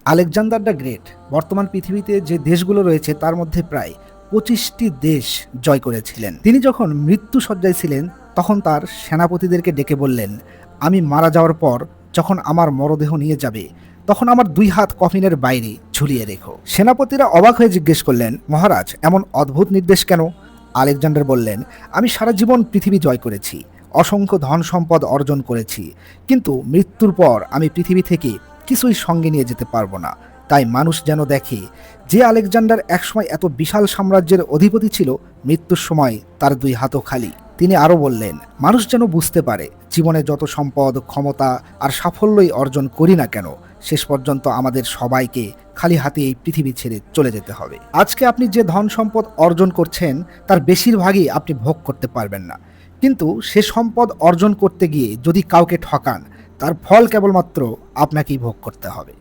Alexander the great বর্তমান পৃথিবীতে যে দেশগুলো রয়েছে তার মধ্যে প্রায় 25টি দেশ জয় করেছিলেন। তিনি যখন মৃত্যু শয্যায় ছিলেন তখন তার সেনাপতিদেরকে ডেকে বললেন, আমি মারা যাওয়ার পর যখন আমার মরদেহ নিয়ে যাবে তখন আমার 2 হাত কফিনের বাইরে ঝুলিয়ে রেখো। সেনাপতিরা অবাক হয়ে জিজ্ঞেস করলেন, মহারাজ এমন অদ্ভুত নির্দেশ কেন? আলেকজান্ডার বললেন, আমি সারা জীবন পৃথিবী জয় করেছি, অসংখ্য ধন সম্পদ অর্জন করেছি, কিন্তু মৃত্যুর পর আমি পৃথিবী থেকে কিছুই সঙ্গে নিয়ে যেতে পারবো না। তাই মানুষ যেন দেখে যে আলেকজান্ডার একসময় এত বিশাল সাম্রাজ্যের অধিপতি ছিল, মৃত্যুর সময় তার 2 হাতও খালি। তিনি আরও বললেন, মানুষ যেন বুঝতে পারে জীবনে যত সম্পদ, ক্ষমতা আর সাফল্যই অর্জন করি না কেন, শেষ পর্যন্ত আমাদের সবাইকে খালি হাতে এই পৃথিবী ছেড়ে চলে যেতে হবে। আজকে আপনি যে ধন সম্পদ অর্জন করছেন তার বেশিরভাগই আপনি ভোগ করতে পারবেন না, কিন্তু সে সম্পদ অর্জন করতে গিয়ে যদি কাউকে ঠকান তার ফল কেবলমাত্র আপনাকেই ভোগ করতে হবে।